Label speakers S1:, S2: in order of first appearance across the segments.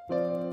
S1: Oh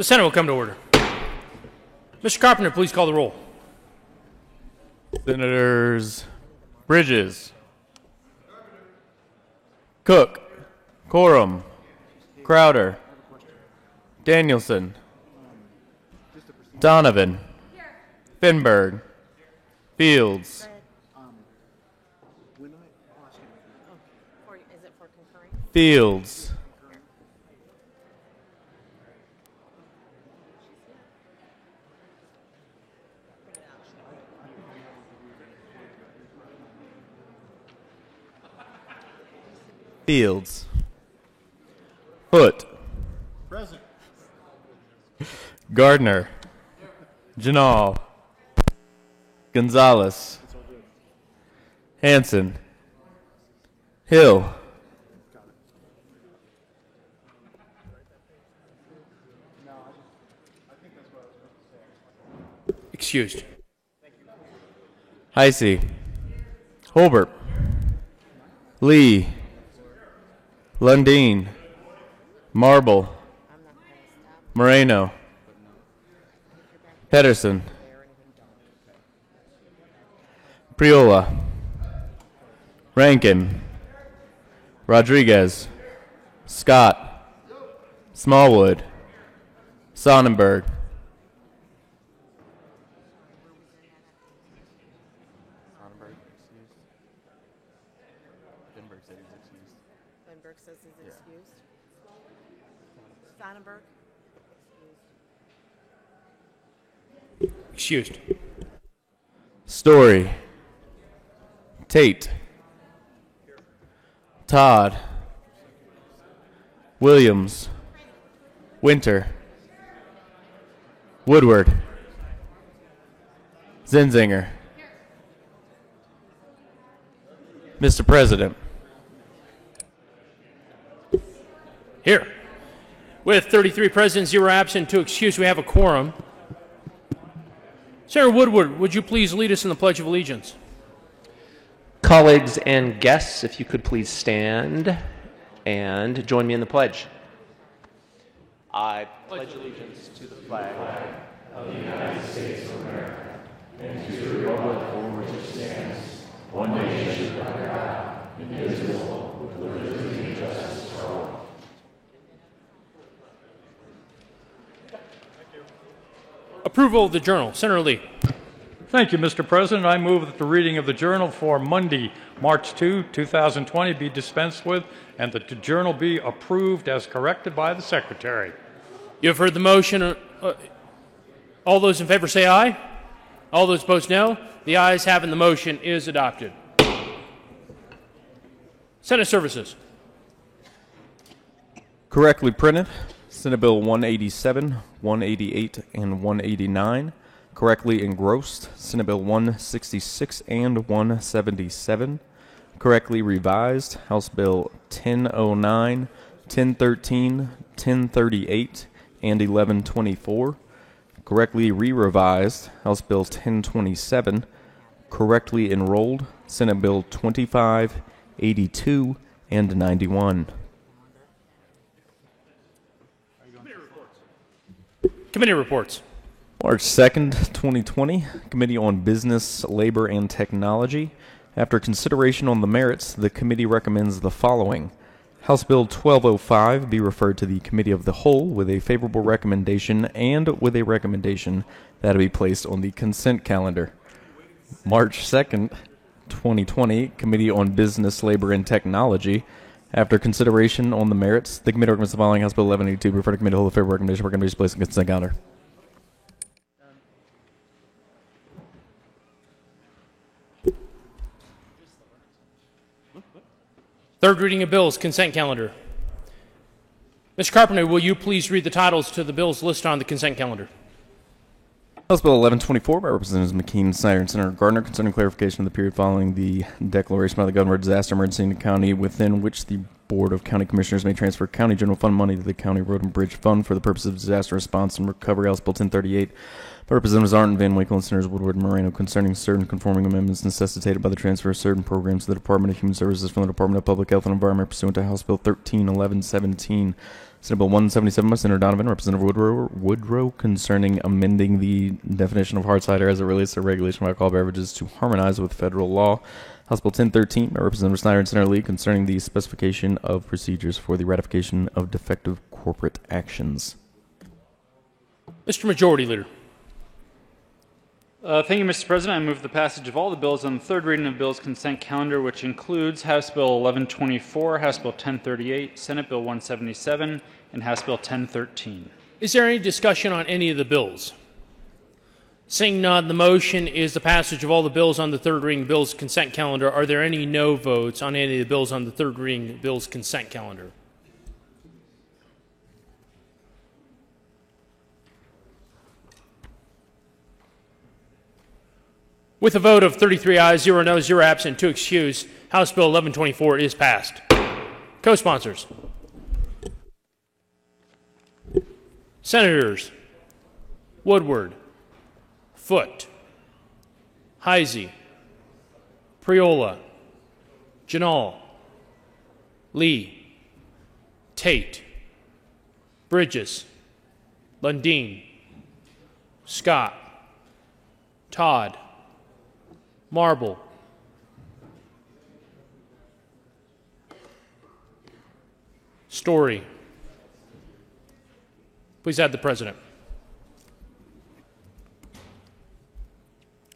S1: The Senate will come to order. Mr. Carpenter, please call the roll.
S2: Senators Bridges, Cook, Corum, Crowder, Danielson, Donovan, Finberg, Fields, Fields, Fields, Foot,
S3: Present.
S2: Gardner, Janal, Gonzalez, Hanson, Hill,
S1: Excused.
S2: Heisey, Holbert, Lee, Lundeen, Marble, Moreno, Pedersen, Priola, Rankin, Rodriguez, Scott, Smallwood, Sonnenberg,
S4: Lindbergh says he's excused. Sonnenberg?
S1: Excused.
S2: Story, Tate, Todd, Williams, Winter, Woodward, Zinzinger. Mr. President.
S1: Here. With 33 present, 0 absent, 2 excused, we have a quorum. Senator Woodward, would you please lead us in the Pledge of Allegiance?
S5: Colleagues and guests, if you could please stand and join me in the pledge. I pledge allegiance to the flag of the United States of America and to the republic for which it stands, one nation under God, indivisible, with liberty and justice for all.
S1: Approval of the journal. Senator Lee.
S3: Thank you, Mr. President. I move that the reading of the journal for Monday, March 2, 2020 be dispensed with and that the journal be approved as corrected by the Secretary.
S1: You have heard the motion. All those in favor say aye. All those opposed no. The ayes have it. The motion is adopted. Senate Services.
S2: Correctly printed, Senate Bill 187, 188, and 189. Correctly engrossed, Senate Bill 166 and 177. Correctly revised, House Bill 1009, 1013, 1038, and 1124. Correctly re-revised, House Bill 1027. Correctly enrolled, Senate Bill 25, 82, and 91.
S1: Committee reports.
S2: March 2nd, 2020, Committee on Business, Labor, and Technology. After consideration on the merits, the committee recommends the following. House Bill 1205 be referred to the Committee of the Whole with a favorable recommendation and with a recommendation that it be placed on the consent calendar. March 2nd, 2020, Committee on Business, Labor, and Technology. After consideration on the merits, the committee recommends the following. House Bill 1182 be referred to Committee of the Whole with a favorable recommendation. Recommendation placed on the consent calendar.
S1: Third reading of bills, consent calendar. Mr. Carpenter, will you please read the titles to the bills listed on the consent calendar?
S2: House Bill 1124 by Representatives McKean, Snyder, and Senator Gardner concerning clarification of the period following the declaration by the governor of disaster emergency in the county within which the Board of County Commissioners may transfer county general fund money to the County Road and Bridge Fund for the purpose of disaster response and recovery. House Bill 1038 by Representatives Arndt, Van Winkle, and Senators Woodward and Moreno concerning certain conforming amendments necessitated by the transfer of certain programs to the Department of Human Services from the Department of Public Health and Environment pursuant to House Bill 131117 Senate Bill 177 by Senator Donovan, Representative Woodrow concerning amending the definition of hard cider as it relates to regulation of alcohol beverages to harmonize with federal law. House Bill 1013 by Representative Snyder and Senator Lee concerning the specification of procedures for the ratification of defective corporate actions.
S1: Mr. Majority Leader.
S6: Thank you, Mr. President. I move the passage of all the bills on the third reading of bills consent calendar, which includes House Bill 1124, House Bill 1038, Senate Bill 177, and House Bill 1013.
S1: Is there any discussion on any of the bills? Seeing none, the motion is the passage of all the bills on the third reading bills consent calendar. Are there any no votes on any of the bills on the third reading bills consent calendar? With a vote of 33 ayes, 0 noes, 0 absent, 2 excused, House Bill 1124 is passed. Co-sponsors. Senators Woodward, Foote, Heisey, Priola, Janal, Lee, Tate, Bridges, Lundeen, Scott, Todd, Marble, Story. Please add the President.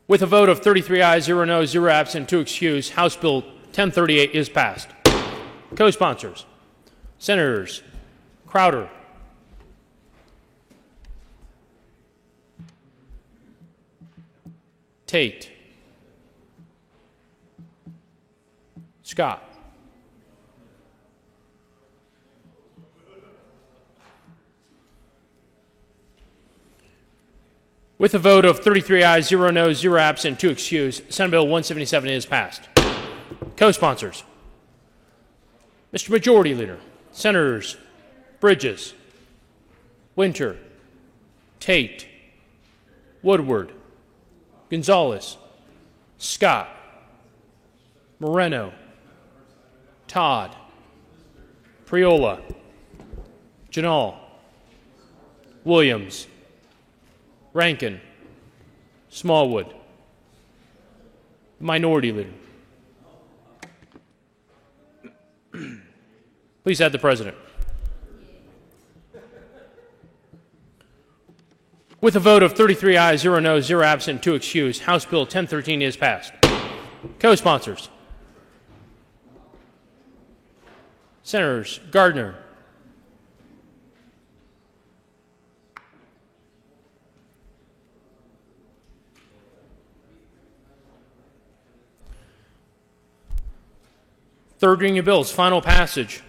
S1: With a vote of 33 ayes, 0 noes, 0 absent, 2 excused, House Bill 1038 is passed. Co-sponsors. Senators Crowder, Tate, Scott, with a vote of 33 ayes, 0 noes, 0 absent, 2 excused, Senate Bill 177 is passed. Co-sponsors. Mr. Majority Leader, Senators Bridges, Winter, Tate, Woodward, Gonzalez, Scott, Moreno, Todd, Priola, Janal, Williams, Rankin, Smallwood. Minority Leader. Please add the President. With a vote of 33 ayes, 0 noes, 0 absent, 2 excused, House Bill 1013 is passed. Co-sponsors. Senators Gardner, third reading of bills, final passage.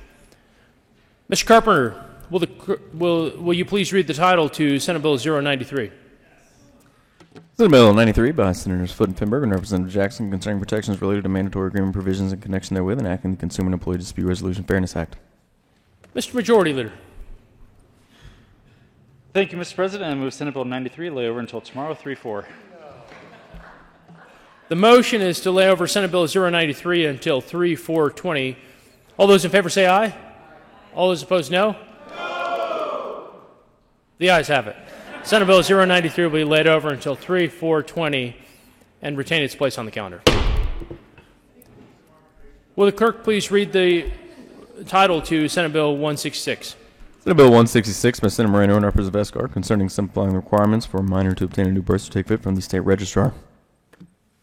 S1: Mr. Carpenter, will you please read the title to Senate Bill 093?
S2: Senate Bill 93 by Senators Foote and Finberg and Representative Jackson concerning protections related to mandatory agreement provisions in connection therewith and acting the Consumer and Employee Dispute Resolution Fairness Act.
S1: Mr. Majority Leader.
S6: Thank you, Mr. President. I move Senate Bill 93 lay over until tomorrow, 3-4.
S1: The motion is to lay over Senate Bill 093 until 3/4/20. All those in favor say aye. All those opposed, no. The ayes have it. Senate Bill 093 will be laid over until 3/4/20 and retain its place on the calendar. Will the clerk please read the title to Senate Bill 166?
S2: Senate Bill 166 by Senator Moreno and Representative Escar concerning simplifying the requirements for a minor to obtain a new birth certificate from the state registrar.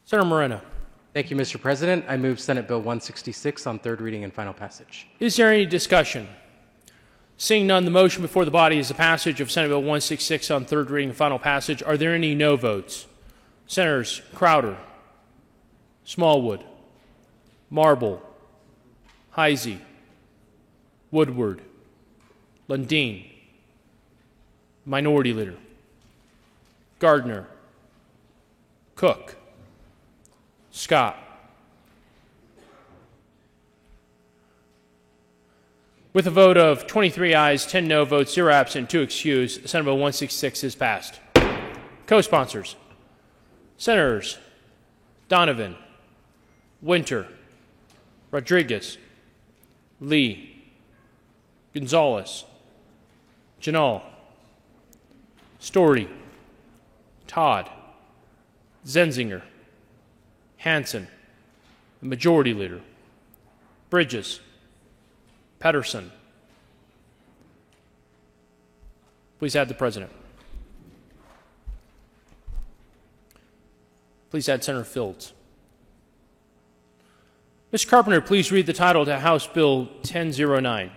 S1: Senator Moreno.
S7: Thank you, Mr. President. I move Senate Bill 166 on third reading and final passage.
S1: Is there any discussion? Seeing none, the motion before the body is the passage of Senate Bill 166 on third reading and final passage. Are there any no votes? Senators Crowder, Smallwood, Marble, Heisey, Woodward, Lundeen, Minority Leader, Gardner, Cook, Scott. With a vote of 23 ayes, 10 no votes, 0 absent, 2 excused, Senate Bill 166 is passed. Co-sponsors. Senators Donovan, Winter, Rodriguez, Lee, Gonzalez, Janal, Story, Todd, Zenzinger, Hanson, the Majority Leader, Bridges, Pedersen. Please add the President. Please add Senator Fields. Mr. Carpenter, please read the title to House Bill 1009.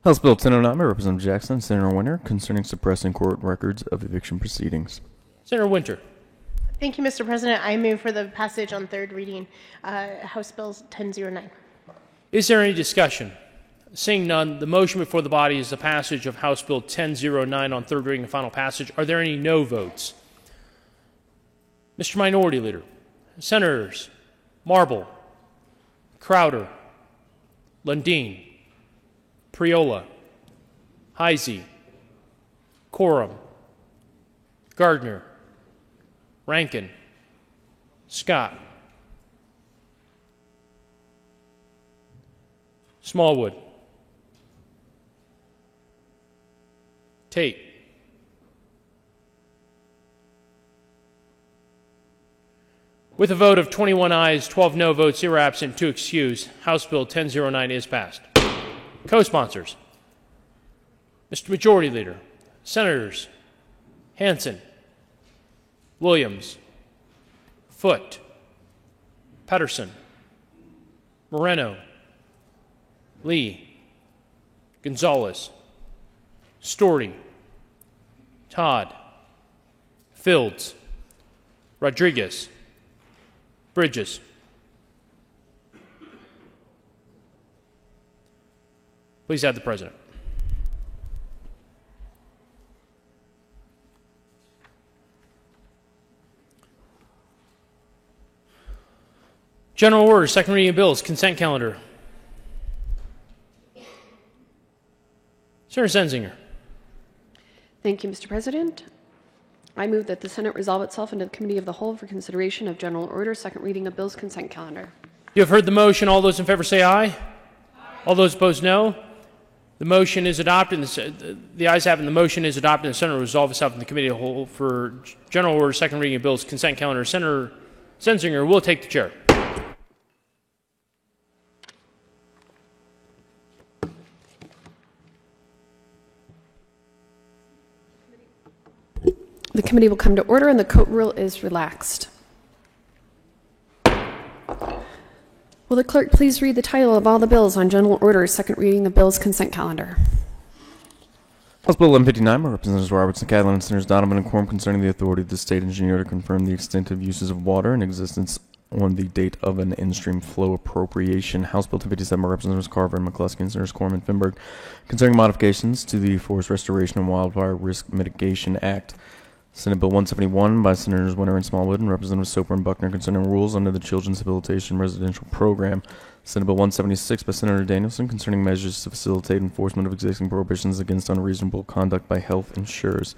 S2: House Bill 1009 by Representative Jackson, Senator Winter, concerning suppressing court records of eviction proceedings.
S1: Senator Winter.
S4: Thank you, Mr. President. I move for the passage on third reading, House Bill 1009.
S1: Is there any discussion? Seeing none, the motion before the body is the passage of House Bill 1009 on third reading and final passage. Are there any no votes? Mr. Minority Leader, Senators Marble, Crowder, Lundeen, Priola, Heisey, Coram, Gardner, Rankin, Scott, Smallwood, Tate, with a vote of 21 ayes, 12 no votes, 0 absent, 2 excused, House Bill 1009 is passed. Co-sponsors, Mr. Majority Leader, Senators Hanson, Williams, Foote, Pedersen, Moreno, Lee, Gonzalez, Story, Todd, Fields, Rodriguez, Bridges. Please add the President. General Order, second reading of bills, consent calendar. Senator Zenzinger.
S8: Thank you, Mr. President. I move that the Senate resolve itself into the Committee of the Whole for consideration of General Order, second reading of bills, consent calendar.
S1: You have heard the motion. All those in favor say aye. All those opposed, no. The motion is adopted. The ayes have it. The motion is adopted. And the Senate will resolve itself in the Committee of the Whole for General Order, second reading of bills, consent calendar. Senator Zenzinger will take the chair.
S8: The committee will come to order and the court rule is relaxed. Will the clerk please read the title of all the bills on General Order, second reading of bills, consent calendar?
S2: House Bill 1159 by Representatives Robertson, Catlin, and Senators Donovan and Quorum concerning the authority of the state engineer to confirm the extent of uses of water in existence on the date of an in-stream flow appropriation. House Bill 257 by Representatives Carver and McCluskey and Senators Quorum and Finberg concerning modifications to the Forest Restoration and Wildfire Risk Mitigation Act. Senate Bill 171 by Senators Winter and Smallwood and Representatives Soper and Buckner concerning rules under the Children's Rehabilitation Residential Program. Senate Bill 176 by Senator Danielson concerning measures to facilitate enforcement of existing prohibitions against unreasonable conduct by health insurers.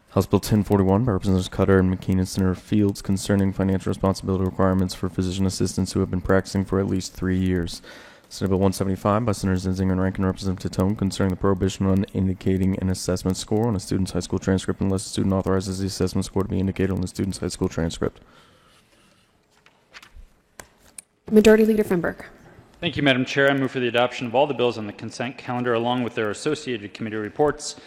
S2: House Bill 1041 by Representatives Cutter and McKean and Senator Fields concerning financial responsibility requirements for physician assistants who have been practicing for at least 3 years. Senate Bill 175 by Senators Zenzinger and Rankin and Representative Titone concerning the prohibition on indicating an assessment score on a student's high school transcript unless the student authorizes the assessment score to be indicated on the student's high school transcript.
S8: Majority Leader Finberg.
S6: Thank you, Madam Chair. I move for the adoption of all the bills on the consent calendar along with their associated committee reports,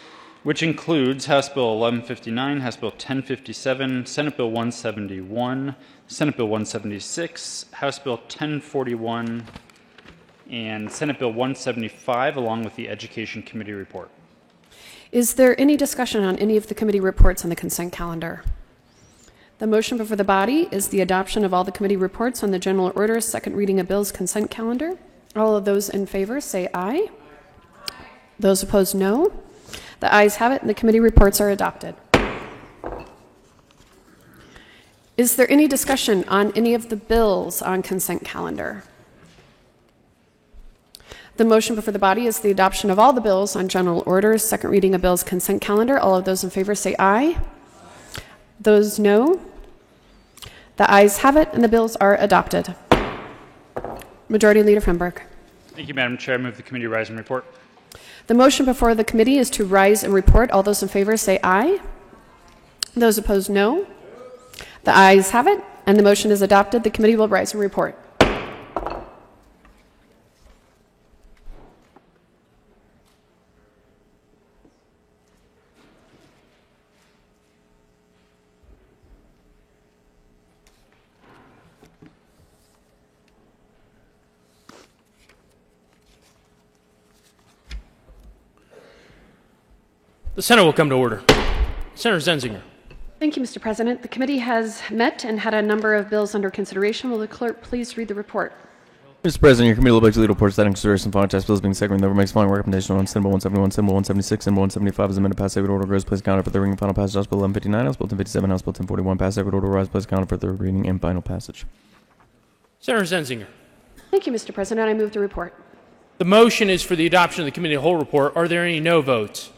S6: which includes House Bill 1159, House Bill 1057, Senate Bill 171, Senate Bill 176, House Bill 1041, and Senate Bill 175, along with the Education Committee report.
S8: Is there any discussion on any of the committee reports on the consent calendar? The motion before the body is the adoption of all the committee reports on the General Order, second reading of bills, consent calendar. All of those in favor say aye. Those opposed, no. The ayes have it, and the committee reports are adopted. Is there any discussion on any of the bills on consent calendar? The motion before the body is the adoption of all the bills on General Order, second reading of bills, consent calendar. All of those in favor say aye. Those no. The ayes have it, and the bills are adopted. Majority Leader Finberg.
S6: Thank you, Madam Chair. I move the committee rise and report.
S8: The motion before the committee is to rise and report. All those in favor say aye. Those opposed, no. The ayes have it, and the motion is adopted. The committee will rise and report.
S1: The Senate will come to order. Senator Zenzinger.
S8: Thank you, Mr. President. The committee has met and had a number of bills under consideration. Will the clerk please read the report?
S2: Mr. President, your committee will lead reports that in consideration of final tax bills being second reading, the makes the following recommendation on Senate Bill 171, Senate Bill 176, Senate Bill 175 as amended, pass second order, goes place counted for third reading and final passage. House Bill 1159, House Bill 1057, House Bill 1041, pass second order, rise place counted for third reading and final passage.
S1: Senator Zenzinger.
S8: Thank you, Mr. President. I move the report.
S1: The motion is for the adoption of the committee of the whole report. Are there any no votes?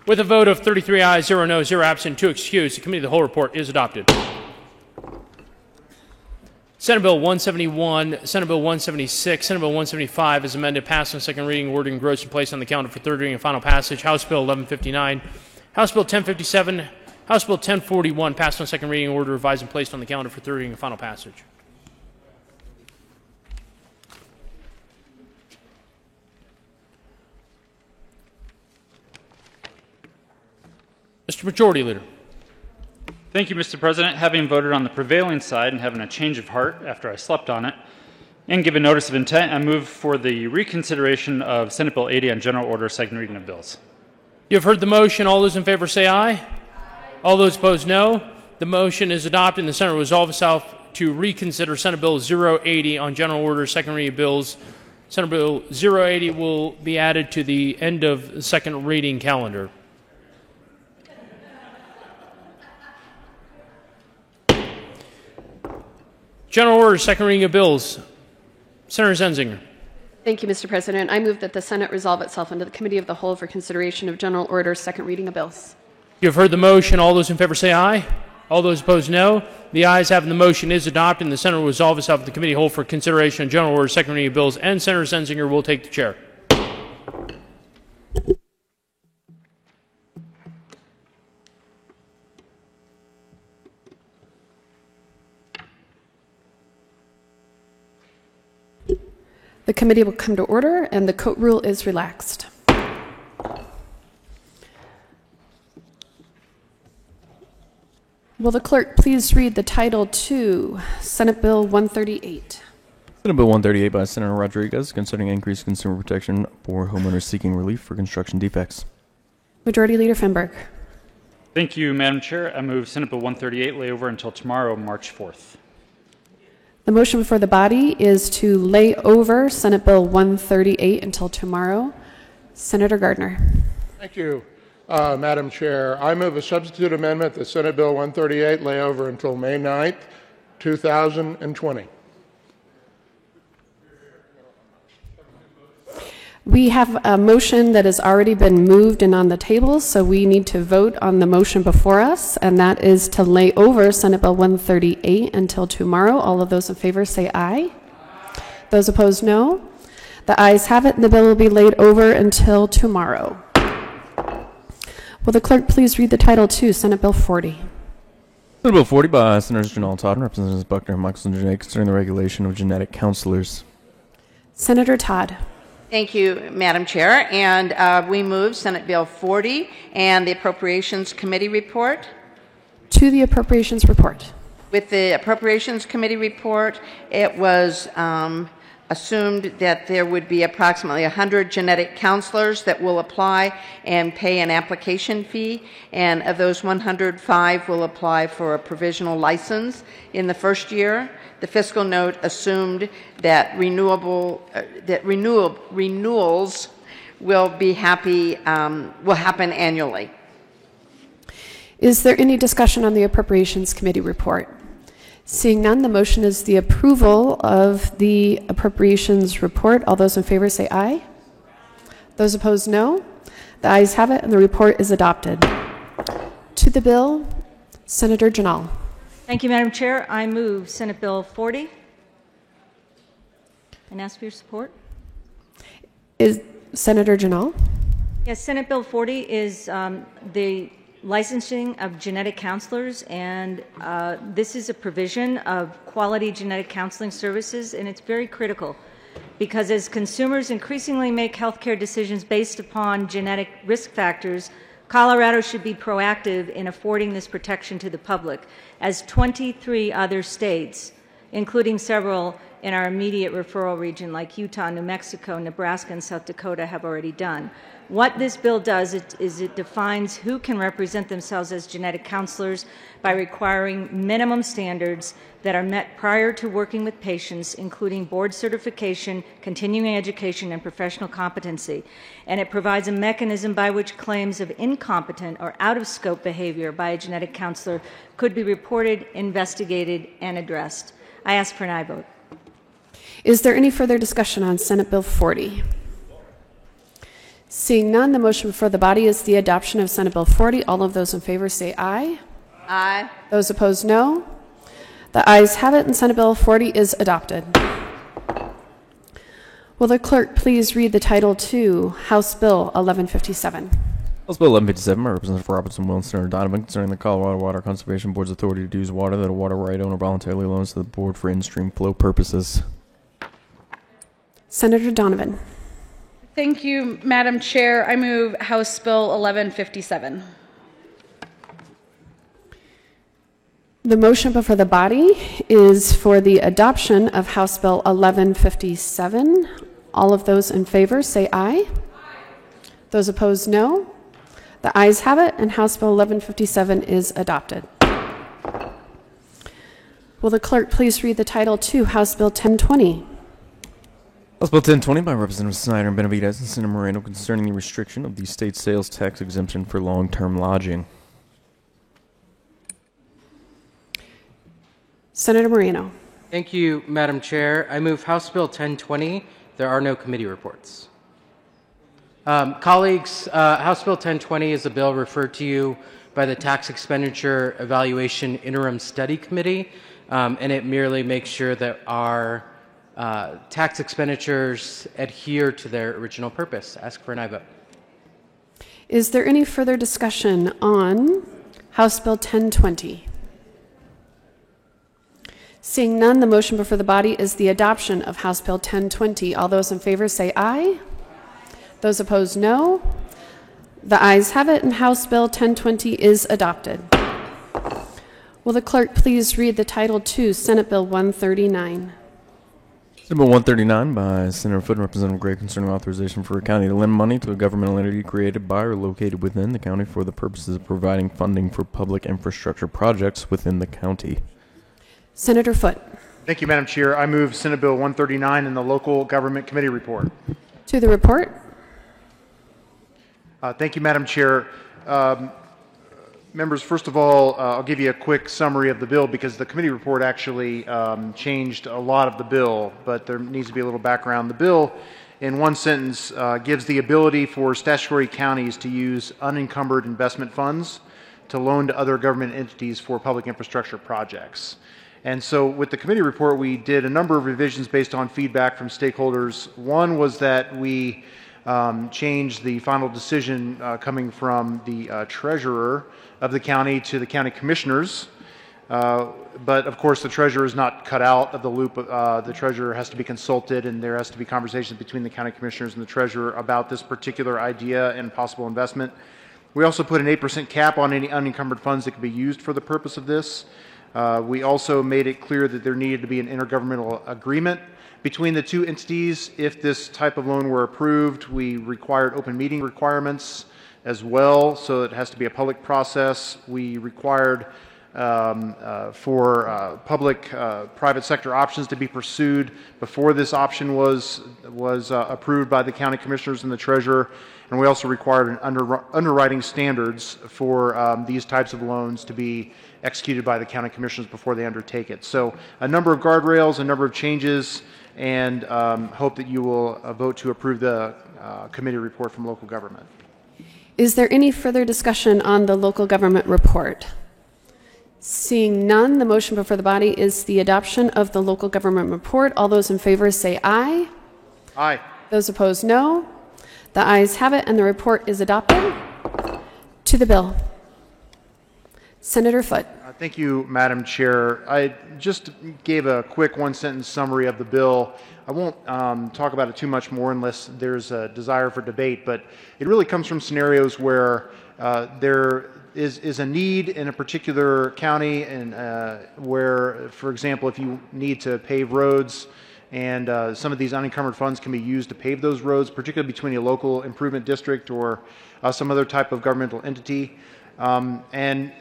S1: With a vote of 33 ayes, 0 no, 0 absent, 2 excused, the committee of the whole report is adopted. Senate Bill 171, Senate Bill 176, Senate Bill 175 is amended, passed on second reading, worded and grossed and placed on the calendar for third reading and final passage. House Bill 1159, House Bill 1057, House Bill 1041 passed on second reading, order revised and placed on the calendar for third reading and final passage. Mr. Majority Leader.
S6: Thank you, Mr. President. Having voted on the prevailing side and having a change of heart after I slept on it, and given notice of intent, I move for the reconsideration of Senate Bill 80 on general order, second reading of bills.
S1: You have heard the motion. All those in favor say aye. Aye. All those opposed, no. The motion is adopted, and the Senate resolves itself to reconsider Senate Bill 080 on general order, second reading of bills. Senate Bill 080 will be added to the end of the second reading calendar. General order, second reading of bills. Senator Zenzinger.
S8: Thank you, Mr. President. I move that the Senate resolve itself into the committee of the whole for consideration of general order, second reading of bills.
S1: You have heard the motion. All those in favor say aye. All those opposed, no. The ayes have, and the motion is adopted, and the Senate will resolve itself into the committee of the whole for consideration of general order, second reading of bills, and Senator Zenzinger will take the chair.
S8: The committee will come to order, and the court rule is relaxed. Will the clerk please read the title to Senate Bill 138?
S2: Senate Bill 138 by Senator Rodriguez concerning increased consumer protection for homeowners seeking relief for construction defects.
S8: Majority Leader Fenberg.
S6: Thank you, Madam Chair. I move Senate Bill 138 lay over until tomorrow, March 4th.
S8: The motion before the body is to lay over Senate Bill 138 until tomorrow. Senator Gardner.
S9: Thank you, Madam Chair. I move a substitute amendment that Senate Bill 138 lay over until May 9th, 2020.
S8: We have a motion that has already been moved and on the table, so we need to vote on the motion before us, and that is to lay over Senate Bill 138 until tomorrow. All of those in favor say aye. Those opposed, no. The ayes have it, and the bill will be laid over until tomorrow. Will the clerk please read the title to Senate Bill 40?
S2: Senate Bill 40 by Senators Janelle Todd and Representatives Buckner and Michelson Janae concerning the regulation of genetic counselors.
S8: Senator Todd.
S10: Thank you, Madam Chair. And we move Senate Bill 40 and the Appropriations Committee report.
S8: To the Appropriations report.
S10: With the Appropriations Committee report, it was assumed that there would be approximately 100 genetic counselors that will apply and pay an application fee, and of those 105 will apply for a provisional license in the first year. The fiscal note assumed that renewals will happen annually.
S8: Is there any discussion on the Appropriations Committee report? Seeing none, the motion is the approval of the Appropriations report. All those in favor say aye. Those opposed, no. The ayes have it, and the report is adopted. To the bill, Senator Janal.
S11: Thank you, Madam Chair. I move Senate Bill 40. and ask for your support.
S8: Is Senator Janal?
S11: Yes, Senate Bill 40 is the licensing of genetic counselors, and this is a provision of quality genetic counseling services, and it's very critical because as consumers increasingly make healthcare decisions based upon genetic risk factors, Colorado should be proactive in affording this protection to the public, as 23 other states, including several in our immediate referral region like Utah, New Mexico, Nebraska, and South Dakota, have already done. What this bill does is it defines who can represent themselves as genetic counselors by requiring minimum standards that are met prior to working with patients, including board certification, continuing education, and professional competency. And it provides a mechanism by which claims of incompetent or out-of-scope behavior by a genetic counselor could be reported, investigated, and addressed. I ask for an aye vote.
S8: Is there any further discussion on Senate Bill 40? Seeing none, the motion before the body is the adoption of Senate Bill 40. All of those in favor say aye.
S10: Aye.
S8: Those opposed, no. The ayes have it, and Senate Bill 40 is adopted. Will the clerk please read the title to House Bill 1157?
S2: House Bill 1157 by Representative Robinson, Will, and Senator Donovan concerning the Colorado Water Conservation Board's authority to use water that a water right owner voluntarily loans to the board for in-stream flow purposes.
S8: Senator Donovan.
S12: Thank you, Madam Chair. I move House Bill 1157.
S8: The motion before the body is for the adoption of House Bill 1157. All of those in favor say aye. Those opposed, no. The ayes have it, and House Bill 1157 is adopted. Will the clerk please read the title to House Bill 1020?
S2: House Bill 1020 by Representatives Snyder and Benavidez and Senator Moreno concerning the restriction of the state sales tax exemption for long-term lodging.
S8: Senator Moreno.
S7: Thank you, Madam Chair. I move House Bill 1020. There are no committee reports. Colleagues, House Bill 1020 is a bill referred to you by the Tax Expenditure Evaluation Interim Study Committee, and it merely makes sure that our tax expenditures adhere to their original purpose. Ask for an aye vote.
S8: Is there any further discussion on House Bill 1020? Seeing none, the motion before the body is the adoption of House Bill 1020. All those in favor say aye. Those opposed, no. The ayes have it, and House Bill 1020 is adopted. Will the clerk please read the title to Senate Bill 139?
S2: Senate Bill 139 by Senator Foote and Representative Gray concerning authorization for a county to lend money to a governmental entity created by or located within the county for the purposes of providing funding for public infrastructure projects within the county.
S8: Senator Foote.
S13: Thank you, Madam Chair. I move Senate Bill 139 in the Local Government Committee report.
S8: To the report.
S13: Thank you, Madam Chair. Members, first of all, I'll give you a quick summary of the bill because the committee report actually changed a lot of the bill, but there needs to be a little background. The bill, in one sentence, gives the ability for statutory counties to use unencumbered investment funds to loan to other government entities for public infrastructure projects. And so with the committee report, we did a number of revisions based on feedback from stakeholders. One was that we changed the final decision coming from the treasurer of the county to the county commissioners. But of course, the treasurer is not cut out of the loop. The treasurer has to be consulted, and there has to be conversations between the county commissioners and the treasurer about this particular idea and possible investment. We also put an 8% cap on any unencumbered funds that could be used for the purpose of this. We also made it clear that there needed to be an intergovernmental agreement between the two entities. If this type of loan were approved, we required open meeting requirements as well, so it has to be a public process. We required for public-private sector options to be pursued before this option was approved by the county commissioners and the treasurer. And we also required underwriting standards for these types of loans to be executed by the county commissioners before they undertake it. So a number of guardrails, a number of changes, and hope that you will vote to approve the committee report from local government.
S8: Is there any further discussion on the local government report? Seeing none, the motion before the body is the adoption of the local government report. All those in favor say aye.
S13: Aye.
S8: Those opposed, no. The ayes have it, and the report is adopted. To the bill. Senator Foote.
S13: Thank you, Madam Chair. I just gave a quick one-sentence summary of the bill. I won't talk about it too much more unless there's a desire for debate, but it really comes from scenarios where there is a need in a particular county and where, for example, if you need to pave roads and some of these unencumbered funds can be used to pave those roads, particularly between a local improvement district or some other type of governmental entity. And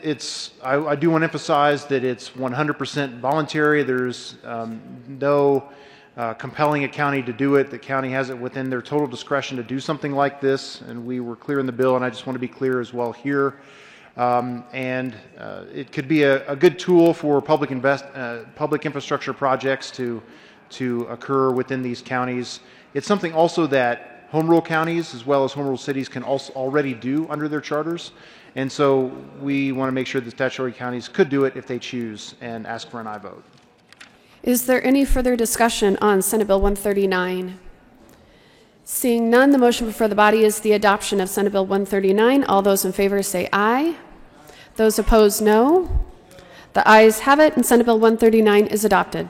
S13: I do want to emphasize that it's 100% voluntary. There's no compelling a county to do it. The county has it within their total discretion to do something like this, and we were clear in the bill, and I just want to be clear as well here. It could be a good tool for public infrastructure projects to occur within these counties. It's something also that home rule counties as well as home rule cities can also already do under their charters. And so we want to make sure that statutory counties could do it if they choose and ask for an aye vote.
S8: Is there any further discussion on Senate Bill 139? Seeing none, the motion before the body is the adoption of Senate Bill 139. All those in favor say aye. Those opposed, no. The ayes have it, and Senate Bill 139 is adopted.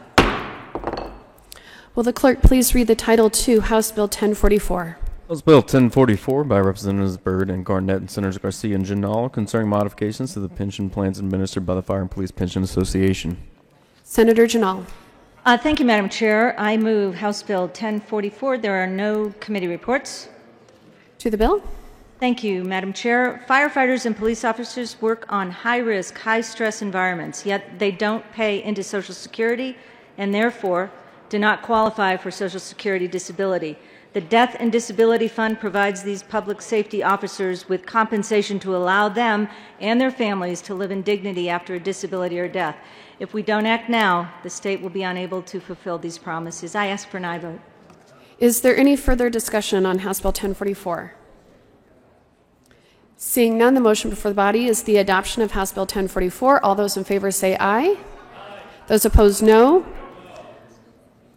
S8: Will the clerk please read the title to House Bill 1044?
S2: House Bill 1044 by Representatives Byrd and Garnett and Senators Garcia and Ginal concerning modifications to the pension plans administered by the Fire and Police Pension Association.
S8: Senator Ginal.
S11: Thank you, Madam Chair. I move House Bill 1044. There are no committee reports.
S8: To the bill.
S11: Thank you, Madam Chair. Firefighters and police officers work on high-risk, high-stress environments, yet they don't pay into Social Security and therefore do not qualify for Social Security disability. The Death and Disability Fund provides these public safety officers with compensation to allow them and their families to live in dignity after a disability or death. If we don't act now, the state will be unable to fulfill these promises. I ask for an aye vote.
S8: Is there any further discussion on House Bill 1044? Seeing none, the motion before the body is the adoption of House Bill 1044. All those in favor say aye. Those opposed, no.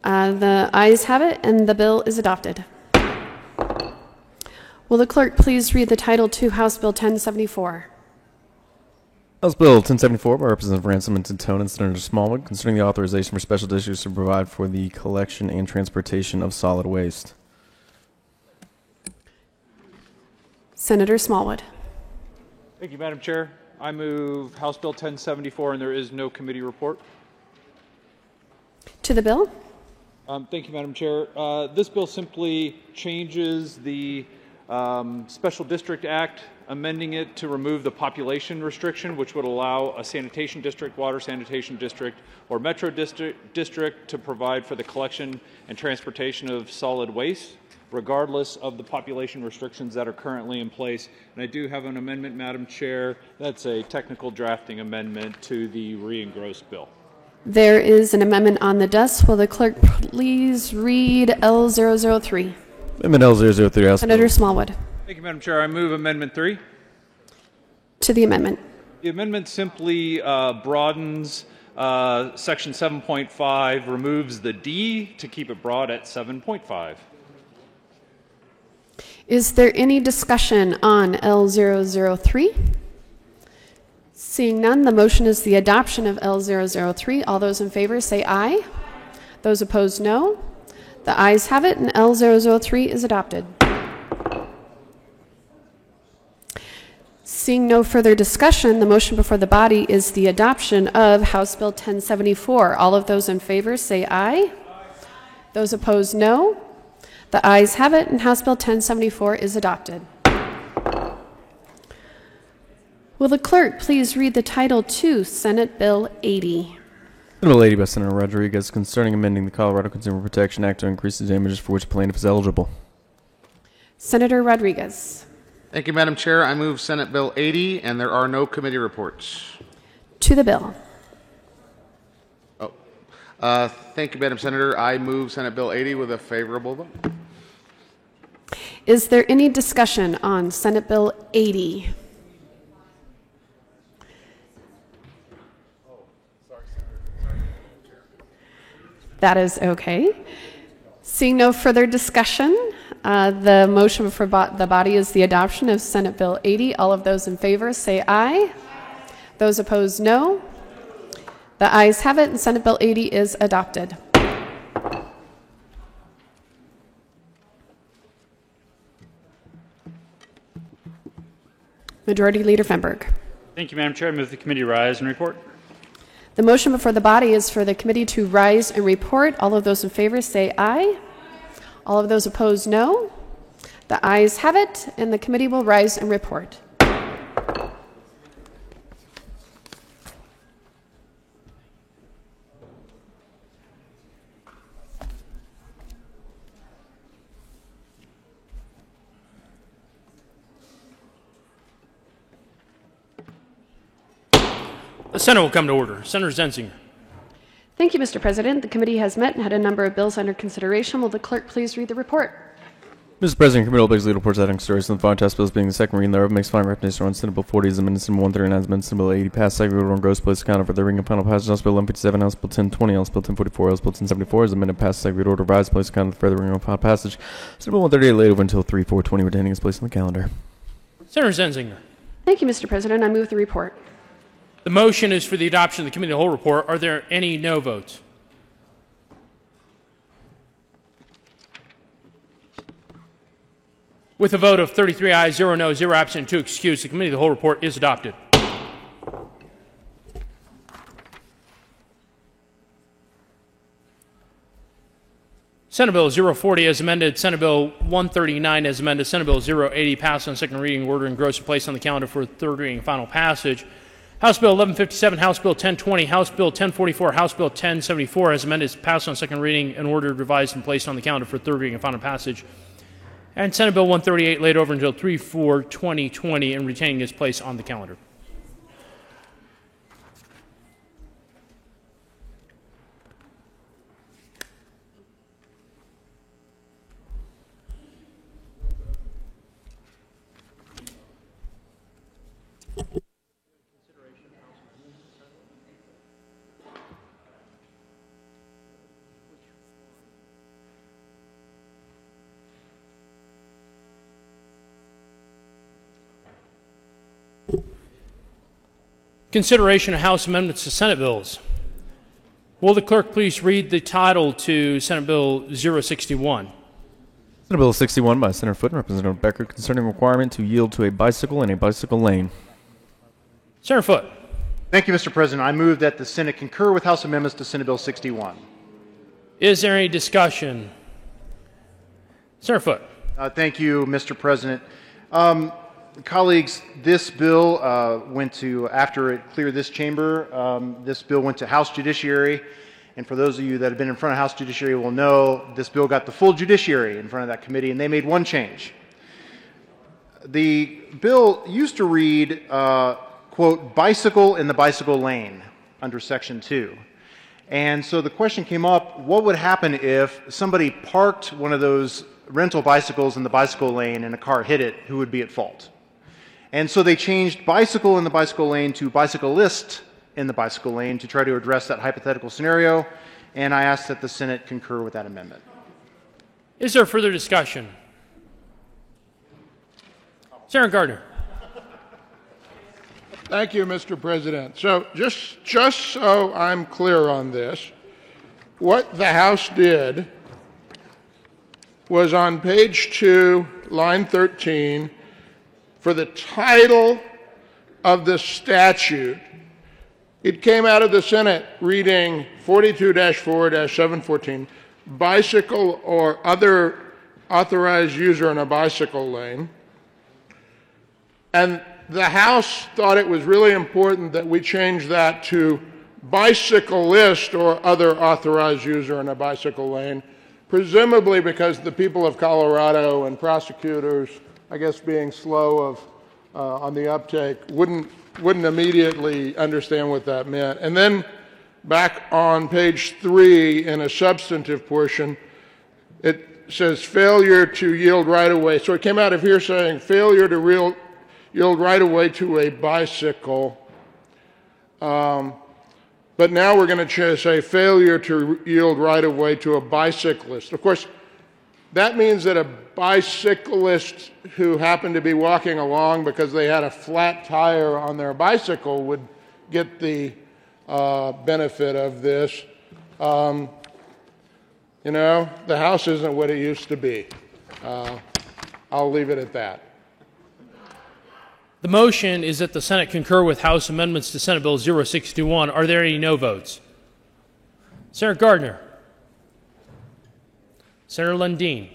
S8: The ayes have it, and the bill is adopted. Will the clerk please read the title to House Bill 1074?
S2: House Bill 1074 by Representative Ransom and Tintone and Senator Smallwood concerning the authorization for special districts to provide for the collection and transportation of solid waste.
S8: Senator Smallwood.
S14: Thank you, Madam Chair. I move House Bill 1074, and there is no committee report.
S8: To the bill.
S14: Thank you, Madam Chair. This bill simply changes the Special District Act, amending it to remove the population restriction, which would allow a sanitation district, water sanitation district, or metro district to provide for the collection and transportation of solid waste, regardless of the population restrictions that are currently in place. And I do have an amendment, Madam Chair. That's a technical drafting amendment to the re-engrossed bill.
S8: There is an amendment on the desk. Will the clerk please read L003?
S2: Amendment L003. House
S8: Senator
S2: Bill.
S8: Smallwood.
S14: Thank you, Madam Chair. I move Amendment 3.
S8: To the amendment.
S14: The amendment simply broadens Section 7.5, removes the D to keep it broad at 7.5.
S8: Is there any discussion on L003? Seeing none, the motion is the adoption of L003. All those in favor say aye. Those opposed, no. The ayes have it, and L003 is adopted. Seeing no further discussion, the motion before the body is the adoption of House Bill 1074. All of those in favor say aye. Those opposed, no. The ayes have it, and House Bill 1074 is adopted. Will the clerk please read the title to Senate Bill 80?
S2: Bill 80 by Senator Rodriguez concerning amending the Colorado Consumer Protection Act to increase the damages for which plaintiff is eligible.
S8: Senator Rodriguez.
S15: Thank you, Madam Chair. I move Senate Bill 80, and there are no committee reports.
S8: To the bill.
S15: Thank you, Madam Senator. I move Senate Bill 80 with a favorable vote.
S8: Is there any discussion on Senate Bill 80? That is okay. Seeing no further discussion, the motion for the body is the adoption of Senate Bill 80. All of those in favor say aye. Those opposed, no. The ayes have it, and Senate Bill 80 is adopted. Majority Leader Fenberg.
S6: Thank you, Madam Chair. I move the committee rise and report.
S8: The motion before the body is for the committee to rise and report. All of those in favor say aye. All of those opposed, no. The ayes have it, and the committee will rise and report.
S1: The Senate will come to order. Senator Zenzinger.
S8: Thank you, Mr. President. The committee has met and had a number of bills under consideration. Will the clerk please read the report?
S2: Mr. President, committee will begs lead reports out in consideration of the following test bills being the second reading thereof makes final recommendation on Senate Bill 40 as amended Senate Bill 139 as amended Senate Bill 80 passed second reading on gross place accounted for the reading of final passage House Bill 1157, House Bill 1020, House Bill 1044, House Bill 1074 as amended passed second reading order revised place accounted for the reading of final passage Senate Bill 138 laid over until 3/4/20 retaining its place on the calendar.
S1: Senator Zenzinger.
S8: Thank you, Mr. President. I move the report.
S1: The motion is for the adoption of the committee of the whole report. Are there any no votes? With a vote of 33 ayes, 0 no, 0 absent, 2 excused, the committee of the whole report is adopted. Senate Bill 040 as amended, Senate Bill 139 as amended, Senate Bill 080 passed on second reading, order and gross and placed on the calendar for third reading and final passage. House Bill 1157, House Bill 1020, House Bill 1044, House Bill 1074 as amended, passed on second reading and ordered, revised, and placed on the calendar for third reading and final passage. And Senate Bill 138 laid over until 3/4/2020 and retaining its place on the calendar. Consideration of House amendments to Senate bills. Will the clerk please read the title to Senate Bill 061?
S2: Senate Bill 61 by Senator Foote and Representative Becker concerning requirement to yield to a bicycle in a bicycle lane.
S1: Senator Foote.
S13: Thank you, Mr. President. I move that the Senate concur with House amendments to Senate Bill 61.
S1: Is there any discussion? Senator Foote.
S13: Thank you, Mr. President. Colleagues, this bill went to, after it cleared this chamber, this bill went to House Judiciary. And for those of you that have been in front of House Judiciary will know this bill got the full judiciary in front of that committee, and they made one change. The bill used to read, quote, bicycle in the bicycle lane under Section 2. And so the question came up, what would happen if somebody parked one of those rental bicycles in the bicycle lane and a car hit it? Who would be at fault? And so they changed bicycle in the bicycle lane to bicyclist in the bicycle lane to try to address that hypothetical scenario, and I ask that the Senate concur with that amendment.
S1: Is there further discussion? Senator Gardner.
S9: Thank you, Mr. President. So just so I'm clear on this, what the House did was on page 2, line 13, for the title of the statute, it came out of the Senate reading 42-4-714, bicycle or other authorized user in a bicycle lane. And the House thought it was really important that we change that to bicyclist or other authorized user in a bicycle lane, presumably because the people of Colorado and prosecutors, I guess being slow on the uptake, wouldn't immediately understand what that meant. And then back on page 3 in a substantive portion, it says failure to yield right of way. So it came out of here saying failure to yield right of way to a bicycle. but now we're going to say failure to yield right-of-way to a bicyclist. Of course, that means that a bicyclist who happened to be walking along because they had a flat tire on their bicycle would get the benefit of this. You know, the house isn't what it used to be. I'll leave it at that.
S1: The motion is that the Senate concur with House amendments to Senate Bill 0621. Are there any no votes? Senator Gardner. Senator Lundeen.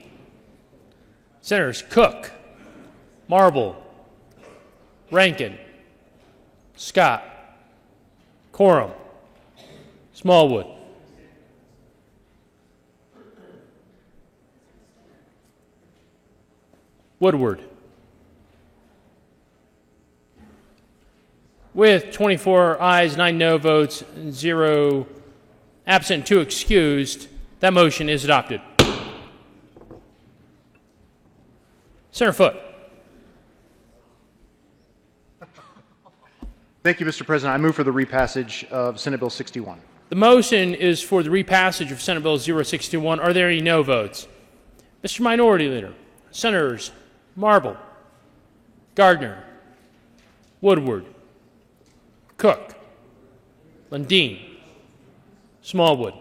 S1: Senators Cook, Marble, Rankin, Scott, Coram, Smallwood. Woodward. With 24 ayes, 9 no votes, 0 absent, 2 excused, that motion is adopted. Senator Foote.
S13: Thank you, Mr. President. I move for the repassage of Senate Bill 61.
S1: The motion is for the repassage of Senate Bill 0621. Are there any no votes? Mr. Minority Leader, Senators Marble, Gardner, Woodward, Cook, Lundeen, Smallwood.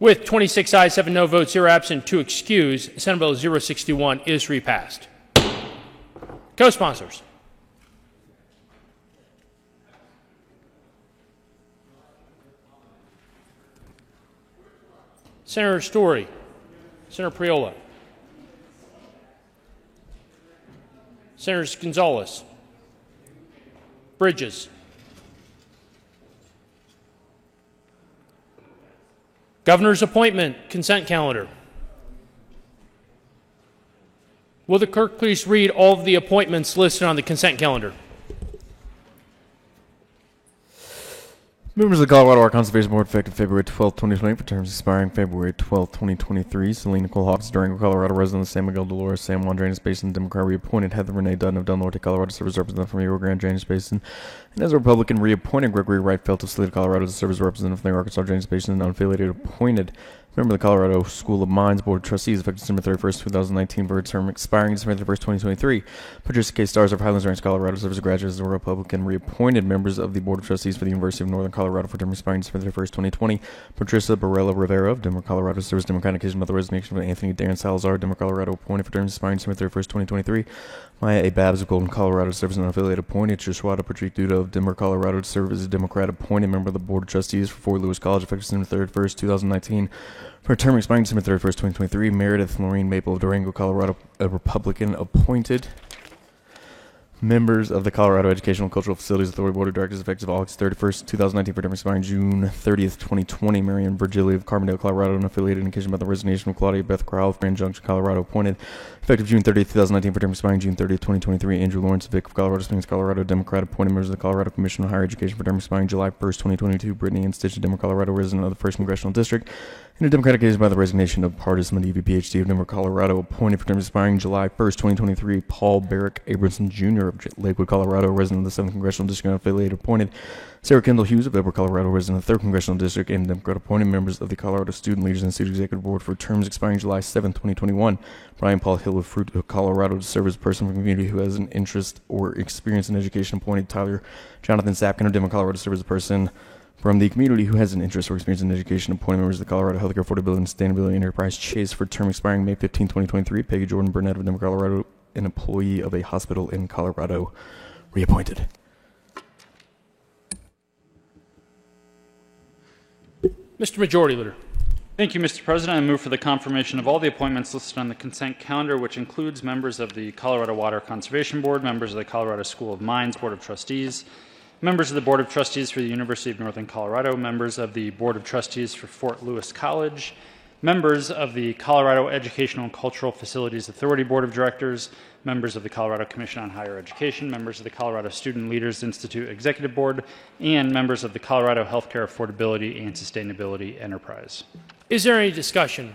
S1: With 26 ayes, 7 no votes, 0 absent, 2 excused, Senate Bill 061 is repassed. Co-sponsors. Senator Story, Senator Priola, Senators Gonzalez, Bridges, Governor's appointment consent calendar. Will the clerk please read all of the appointments listed on the consent calendar?
S2: Members of the Colorado Water Conservation Board effective February 12, 2020 for terms expiring February 12, 2023. Selena Nicole Hawkins, Durango, Colorado resident of San Miguel Dolores, San Juan Drainage Basin, Democrat reappointed. Heather Renee Dutton of Del Norte, Colorado to serve as representative from Rio Grande Drainage Basin. And as a Republican reappointed, Gregory Wright-Felt of Salida, Colorado to serve as representative from the Arkansas Drainage Basin and unaffiliated appointed. Member of the Colorado School of Mines Board of Trustees effective December 31st, 2019 for a term expiring December 31st, 2023. Patricia K. Stars of Highlands Ranch, Colorado serves as a graduate as a Republican reappointed. Members of the Board of Trustees for the University of Northern Colorado for a term expiring December 31st, 2020. Patricia Barella Rivera of Denver, Colorado serves Democratic occasion by the resignation of Anthony Darren Salazar, Denver, Colorado appointed for terms expiring December 31st, 2023. Maya A. Babs of Golden, Colorado serves as an unaffiliated appointed. Trishwada Patrick Duda of Denver, Colorado to serve as a Democrat appointed member of the Board of Trustees for Fort Lewis College effective December 31st, 2019. For a term expiring December 31st, 2023, Meredith Lorraine Maple of Durango, Colorado, a Republican appointed. Members of the Colorado Educational and Cultural Facilities Authority Board of Directors effective August 31st, 2019 for term expiring June 30th, 2020. Marion Virgilio of Carbondale, Colorado, and affiliated in occasion by the resignation of Claudia Beth Crowell of Grand Junction, Colorado, appointed. Effective June 30th, 2019 for term expiring June 30th, 2023. Andrew Lawrence Vick of Colorado Springs, Colorado, Democrat, appointed. Members of the Colorado Commission on Higher Education for term expiring July 1st, 2022. Brittany and Stitch of Denver, Colorado, resident of the 1st Congressional District. In a Democratic occasion by the resignation of Pardis Medivi, PhD of Denver, Colorado, appointed for term expiring July 1st, 2023. Paul Barrick Abramson Jr. of Lakewood, Colorado, resident of the 7th Congressional District and affiliated appointed. Sarah Kendall Hughes of Edward, Colorado, resident of the 3rd Congressional District and Democrat appointed. Members of the Colorado Student Leaders Institute Executive Board for terms expiring July 7th, 2021. Brian Paul Hill of Fruit of Colorado to serve as a person from the community who has an interest or experience in education appointed. Tyler Jonathan Sapkin of Denver, Colorado to serve as a person from the community who has an interest or experience in education appointed. Members of the Colorado Healthcare Affordability and Sustainability Enterprise Chase for term expiring May 15, 2023. Peggy Jordan Burnett of Denver, Colorado, an employee of a hospital in Colorado, reappointed.
S1: Mr. Majority Leader.
S6: Thank you, Mr. President. I move for the confirmation of all the appointments listed on the consent calendar, which includes members of the Colorado Water Conservation Board, members of the Colorado School of Mines Board of Trustees, members of the Board of Trustees for the University of Northern Colorado, members of the Board of Trustees for Fort Lewis College, members of the Colorado Educational and Cultural Facilities Authority Board of Directors, members of the Colorado Commission on Higher Education, members of the Colorado Student Leaders Institute Executive Board, and members of the Colorado Healthcare Affordability and Sustainability Enterprise.
S1: Is there any discussion?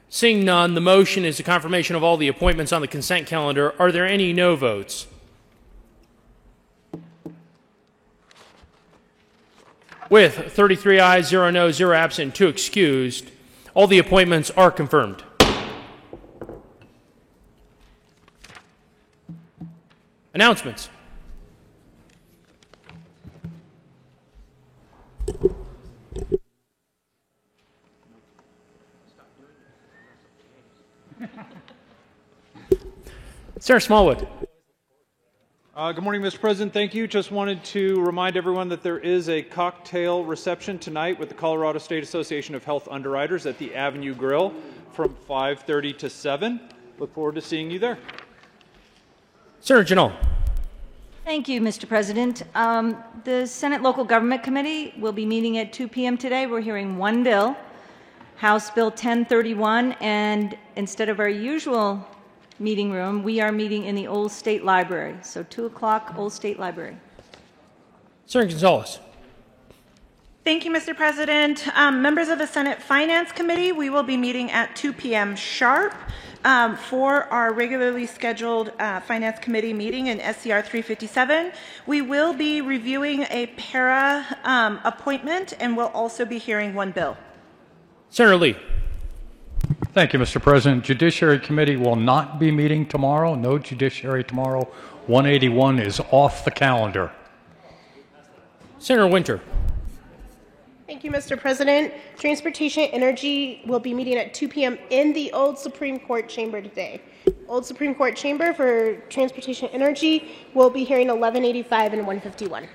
S1: Seeing none, the motion is a confirmation of all the appointments on the consent calendar. Are there any no votes? With 33 ayes, 0 noes, 0 absent, 2 excused, all the appointments are confirmed. Announcements. Senator Smallwood.
S14: Good morning, Mr. President. Thank you. Just wanted to remind everyone that there is a cocktail reception tonight with the Colorado State Association of Health Underwriters at the Avenue Grill from 5:30 to 7. Look forward to seeing you there.
S1: Senator Janot.
S11: Thank you, Mr. President. The Senate Local Government Committee will be meeting at 2 p.m. today. We're hearing one bill, House Bill 1031, and instead of our usual meeting room, we are meeting in the Old State Library. So 2 o'clock, Old State Library.
S1: Senator Gonzalez.
S16: Thank you, Mr. President. Members of the Senate Finance Committee, we will be meeting at 2 p.m. sharp for our regularly scheduled Finance Committee meeting in SCR 357. We will be reviewing a para appointment, and we'll also be hearing one bill.
S1: Senator Lee.
S3: Thank you, Mr. President. Judiciary Committee will not be meeting tomorrow. No Judiciary tomorrow. 181 is off the calendar.
S1: Senator Winter.
S4: Thank you, Mr. President. Transportation Energy will be meeting at 2 p.m. in the Old Supreme Court chamber today. Old Supreme Court chamber for Transportation Energy will be hearing 1185 and 151.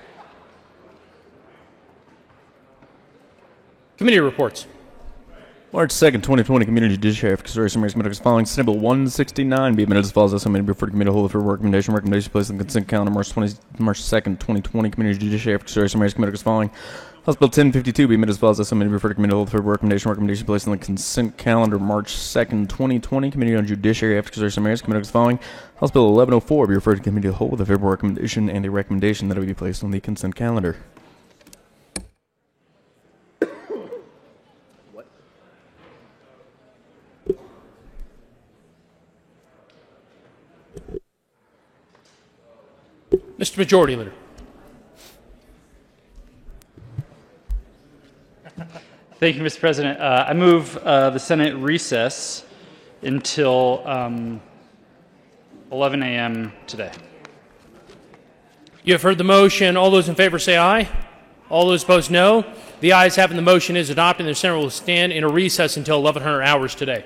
S1: Committee reports.
S2: March 2nd, 2020, Community Judiciary for consideration of medical following Senate Bill 169 be amended as follows. Also amended before the committee hold for recommendation. Recommendation placed on the consent calendar March 2nd, 2020, Community Judiciary for consideration of medical following House Bill 1052 be amended as follows. Also amended before the committee hold for recommendation. Recommendation placed on the consent calendar March 2nd, 2020, Committee on Judiciary after consideration of medical following House Bill 1104 be referred to committee to hold with a favorable recommendation and a recommendation that it be placed on the consent calendar.
S1: Mr. Majority Leader.
S6: Thank you, Mr. President. I move the Senate recess until 11 a.m. today.
S1: You have heard the motion. All those in favor say aye. All those opposed, no. The ayes having the motion is adopted, and the Senate will stand in a recess until 1100 hours today.